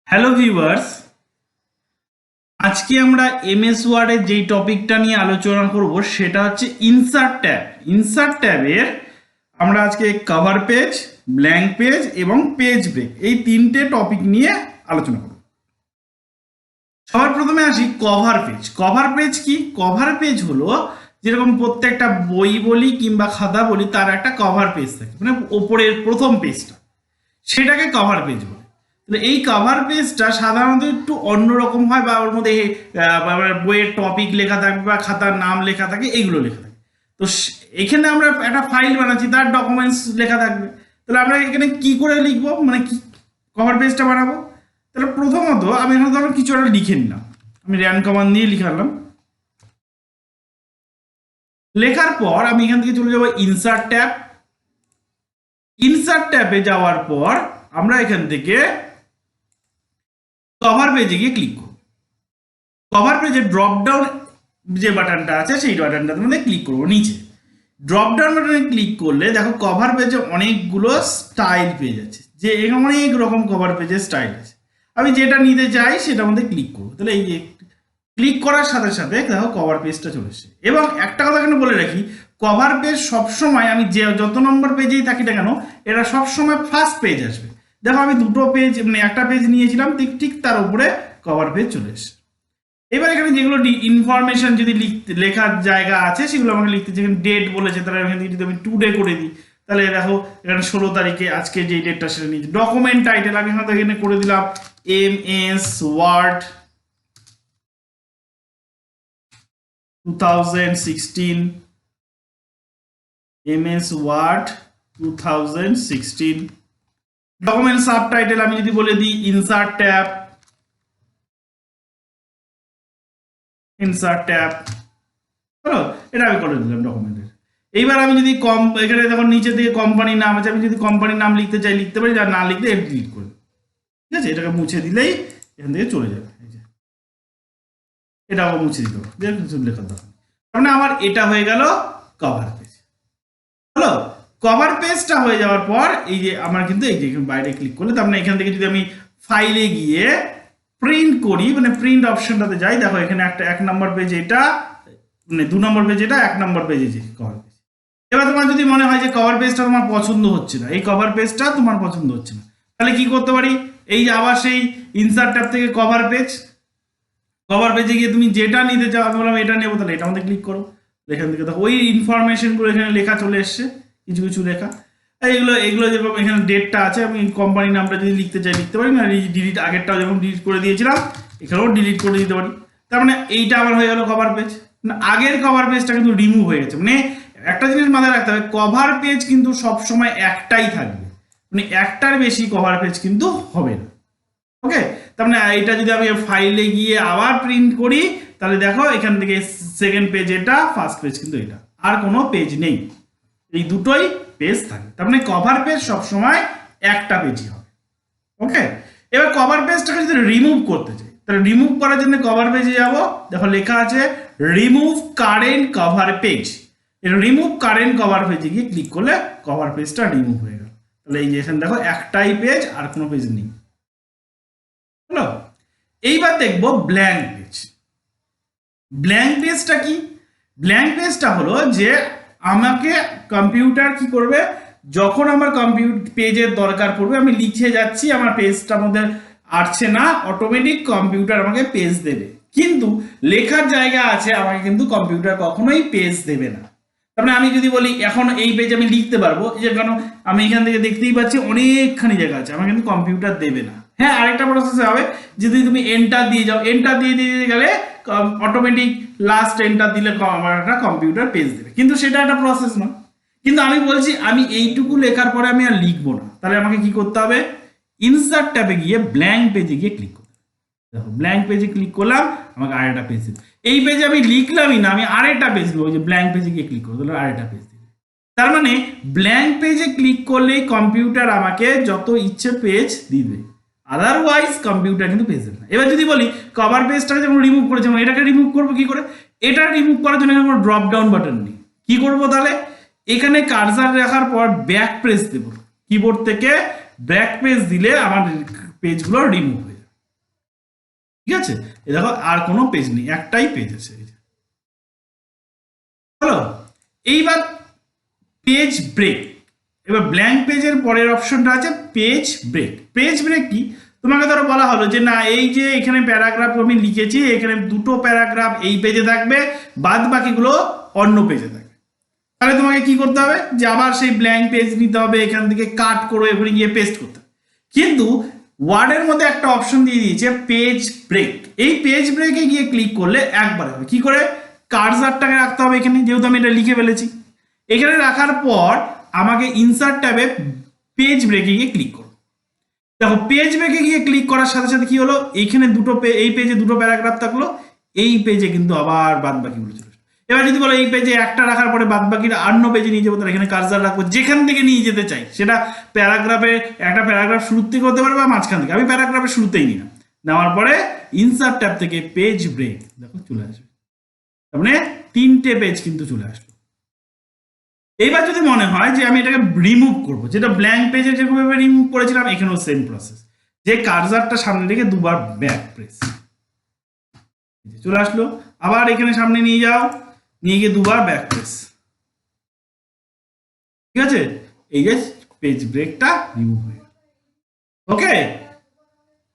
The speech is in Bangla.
হ্যালো ভিউয়ার্স, আজকে আমরা এমএস ওয়ার্ডের যেই টপিকটা নিয়ে আলোচনা করব সেটা হচ্ছে ইনসার্ট ট্যাব। ইনসার্ট ট্যাবের আমরা আজকে কভার পেজ, ব্ল্যাঙ্ক পেজ এবং পেজ ব্রেক এই তিনটে টপিক নিয়ে আলোচনা করব। সবার প্রথমে আসি কভার পেজ। কভার পেজ কি? কভার পেজ হলো যেরকম প্রত্যেকটা বই বলি কিংবা খাতা বলি তার একটা কভার পেজ থাকে, মানে ওপরের প্রথম পেজটা, সেটাকে কভার পেজ বলে। এই কভার পেজটা সাধারণত একটু অন্যরকম হয়, বা ওর মধ্যে বইয়ের টপিক লেখা থাকবে বা খাতার নাম লেখা থাকে, এইগুলো লেখা থাকে। তো এখানে আমরা একটা ফাইল বানাচ্ছি, তার ডকুমেন্টস লেখা থাকবে। তাহলে আমরা এখানে কি করে লিখবো, মানে কি কভার পেজটা বানাবো? তাহলে প্রথমত আমি এখানে ধরো কিছু একটা লিখে নিলাম, আমি র্যান কমান্ড দিয়ে লিখালাম। লেখার পর আমি এখান থেকে চলে যাবো ইনসার্ট ট্যাব। ইনসার্ট ট্যাবে যাওয়ার পর আমরা এখান থেকে কভার পেজে গিয়ে ক্লিক করব। কভার পেজে ড্রপ ডাউন যে বাটনটা আছে সেই বাটনটার মধ্যে ক্লিক করবো। নিচে ড্রপ ডাউন বাটনে ক্লিক করলে দেখো কভার পেজে অনেকগুলো স্টাইল পেজ আছে, যে এখানে অনেক রকম কভার পেজের স্টাইল আছে। আমি যেটা নিতে চাই সেটার মধ্যে ক্লিক করবো। তাহলে এই যে ক্লিক করার সাথে সাথে দেখো কভার পেজটা চলে এসেছে। এবং একটা কথা এখানে বলে রাখি, কভার পেজ সবসময় আমি যে যত নম্বর পেজেই থাকি না কেন, এটা সবসময় ফার্স্ট পেজ আসবে। দেখো আমি দুটো পেজ, মানে একটা পেজ নিয়েছিলাম, ঠিক ঠিক তার উপরে কভার পেজ চলে এসেছে। এবার এখানে যেগুলো ইনফরমেশন যদি লেখার জায়গা আছে সেগুলো আমাকে লিখতে, যেখানে ডেট বলেছে তাহলে এখানে যদি আমি টুডে করে দিই, তাহলে দেখো এখানে 16 তারিখে আজকে যে ডেটটা সেটা নিয়েছি। ডকুমেন্ট টাইটেল আমি এখানে করে দিলাম MS Word 2016, MS Word 2016। Document subtitle আমি যদি বলে দিই ইনসার্ট ট্যাব, ইনসার্ট ট্যাব হলো, এটা আমি করে দিলাম ডকুমেন্টের। এইবার আমি যদি এখানে দেখো নিচে দিকে কোম্পানির নাম আছে, আমি যদি কোম্পানির নাম লিখতে চাই লিখতে পারি, আর না লিখলে এর ডিলিট করে, ঠিক আছে? এটাকে মুছে দিলেই এখান থেকে চলে যাবে। এই যে এটাও মুছে দিতে হবে, কিছু লেখার দরকার। তার মানে আমার এটা হয়ে গেল কভার পেজ। হলো, কভার পেজটা হয়ে যাওয়ার পর এই যে আমার কিন্তু এই যে বাইরে ক্লিক করলে, তার মানে এখান থেকে যদি আমি ফাইলে গিয়ে প্রিন্ট করি, মানে প্রিন্ট অপশনটাতে যাই, দেখো এখানে একটা 1 নম্বর পেজ, এটা মানে 2 নম্বর পেজ, এটা 1 নম্বর পেজে যে কভার পেজ। এবার তোমার যদি মনে হয় যে কভার পেজটা তোমার পছন্দ হচ্ছে না, এই কভার পেজটা তোমার পছন্দ হচ্ছে না, তাহলে কি করতে পারি? এই যে আবার সেই ইনসার্ট ট্যাব থেকে কভার পেজ, কভার পেজে গিয়ে তুমি যেটা নিতে চাও, আমি বললাম এটা নেবো, তাহলে এটা মধ্যে ক্লিক করো। এখান থেকে দেখো ওই ইনফরমেশনগুলো এখানে লেখা চলে এসছে, কিছু কিছু লেখা। এগুলো এগুলো যেরকম এখানে ডেটটা আছে, আমি কোম্পানির নামটা যদি লিখতে চাই লিখতে পারি, না ডিলিট, আগেরটাও যেমন ডিলিট করে দিয়েছিলাম এখানেও ডিলিট করে দিতে পারি। তার মানে এইটা আমার হয়ে গেল কভার পেজ। না, আগের কভার পেজটা কিন্তু রিমুভ হয়ে গেছে। মানে একটা জিনিস মাথায় রাখতে হবে, কভার পেজ কিন্তু সবসময় একটাই থাকবে, মানে একটার বেশি কভার পেজ কিন্তু হবে না। ওকে, তার মানে এটা যদি আমি ফাইলে গিয়ে আবার প্রিন্ট করি, তাহলে দেখো এখান থেকে সেকেন্ড পেজ এটা, ফার্স্ট পেজ কিন্তু এটা, আর কোনো পেজ নেই, এই দুটোই পেজ থাকে। তার মানে কভার পেজ সবসময় একটা পেজই হবে। ওকে, এবার কভার পেজটাকে যদি রিমুভ করতে চাই, তাহলে রিমুভ করার জন্য কভার পেজে যাব, দেখো লেখা আছে remove current cover page. Remove current cover পেজে গিয়ে ক্লিক করলে কভার পেজটা রিমুভ হয়ে গেল। তাহলে এই যে এখানে দেখো একটাই পেজ, আর কোনো পেজ নেই। হলো, এইবার দেখবো ব্ল্যাঙ্ক পেজ। ব্ল্যাঙ্ক পেজটা কি? ব্ল্যাঙ্ক পেজটা হলো যে আমাকে কম্পিউটার কি করবে, যখন আমার পেজের দরকার পড়বে, আমি লিখে যাচ্ছি, আমার পেজটার মধ্যে আসছে না, অটোমেটিক কম্পিউটার আমাকে পেজ দেবে। কিন্তু লেখার জায়গা আছে, আমাকে কিন্তু কম্পিউটার কখনোই পেজ দেবে না। তার মানে আমি যদি বলি এখন এই পেজ আমি লিখতে পারবো, এই যে কারণ আমি এখান থেকে দেখতেই পাচ্ছি অনেকখানি জায়গা আছে, আমার কিন্তু কম্পিউটার দেবে না। হ্যাঁ, আরেকটা প্রসেস হবে, যদি তুমি এন্টার দিয়ে যাও, এন্টার দিয়ে গেলে অটোমেটিক লাস্ট এন্টার দিলে আমার একটা কম্পিউটার পেজ দেবে, কিন্তু সেটা একটা প্রসেস না। কিন্তু আমি বলছি আমি এইটুকু লেখার পরে আমি আর লিখবো না, তাহলে আমাকে কি করতে হবে? ইনসার্ট ট্যাবে গিয়ে ব্ল্যাঙ্ক পেজে গিয়ে ক্লিক করতে হবে। দেখো ব্ল্যাঙ্ক পেজে ক্লিক করলাম, আমাকে আরেকটা পেজ দিবে। এই পেজে আমি লিখলামই না, আমি আরেকটা পেজ দেবো, ওই যে ব্ল্যাঙ্ক পেজে গিয়ে ক্লিক করবো, তাহলে আরেকটা পেজ দিবে। তার মানে ব্ল্যাঙ্ক পেজে ক্লিক করলেই কম্পিউটার আমাকে যত ইচ্ছে পেজ দিবে, আদারওয়াইজ কম্পিউটার কিন্তু পেজ দেবে না। এবার যদি বলি কভার পেজটাকে যেমন রিমুভ করেছে, এটাকে রিমুভ করবো কি করে? এটা রিমুভ করার জন্য কোনো ড্রপ ডাউন বাটন নেই। কি করবো তাহলে? এখানে কার্সার রাখার পর ব্যাক প্রেস দেবো, কিবোর্ড থেকে ব্যাক প্রেস দিলে আমার পেজগুলো রিমুভ হয়ে যাবে। ঠিক আছে, এই দেখো আর কোনো পেজ নেই, একটাই পেজ আছে। হলো, এইবার পেজ ব্রেক। এবার ব্ল্যাঙ্ক পেজের পরের অপশনটা আছে পেজ ব্রেক। পেজ ব্রেক কি, তোমাকে ধরো বলা হলো যে না এই যে এখানে প্যারাগ্রাফ আমি লিখেছি, এখানে দুটো প্যারাগ্রাফ এই পেজে থাকবে, বাদ বাকিগুলো অন্য পেজে থাকবে। তাহলে তোমাকে কি করতে হবে, যে আবার সেই ব্ল্যাঙ্ক পেজ নিতে হবে, এখান থেকে কাট করে এখানে গিয়ে পেস্ট করতে হবে। কিন্তু ওয়ার্ডের মধ্যে একটা অপশন দিয়ে দিয়েছে পেজ ব্রেক। এই পেজ ব্রেকে গিয়ে ক্লিক করলে একবার হবে। কি করে, কার্সারটাকে রাখতে হবে এখানে, যেহেতু আমি এটা লিখে ফেলেছি। এখানে রাখার পর আমাকে ইনসার্ট ট্যাবে পেজ ব্রেকে গিয়ে ক্লিক করো। দেখো পেজ ব্রেকে গিয়ে ক্লিক করার সাথে সাথে কি হলো, এইখানে এই পেজে দুটো প্যারাগ্রাফ থাকলো, এই পেজে কিন্তু আবার বাদ বাকিগুলো চলে আসলো। এবার যদি বলো এই পেজে একটা রাখার পরে বাদ বাকিটা অন্য পেজে নিয়ে যাবো, তাহলে এখানে কার্সার রাখবো, যেখান থেকে নিয়ে যেতে চাই সেটা প্যারাগ্রাফে, একটা প্যারাগ্রাফ শুরুর থেকে হতে পারে বা মাঝখান থেকে। আমি প্যারাগ্রাফে শুরুতেই নিলাম, নেওয়ার পরে ইনসার্ট ট্যাব থেকে পেজ ব্রেক, দেখো চলে আসবে। তার মানে 3টে পেজ কিন্তু চলে আসলো। এইবার যদি মনে হয় যে আমি এটাকে রিমুভ করবো, যেটা ব্ল্যাঙ্ক পেজে যেভাবে রিমুভ করেছিলাম, এখানেও সেম প্রসেস, যে কার্সারটা সামনে রেখে দুবার ব্যাক প্রেস, চলে আসলো। আবার এখানে সামনে নিয়ে যাও, নিয়ে গিয়ে দুবার ব্যাক প্রেস, ঠিক আছে, এই যে পেজ ব্রেকটা রিমুভ হয়ে গেল। ওকে।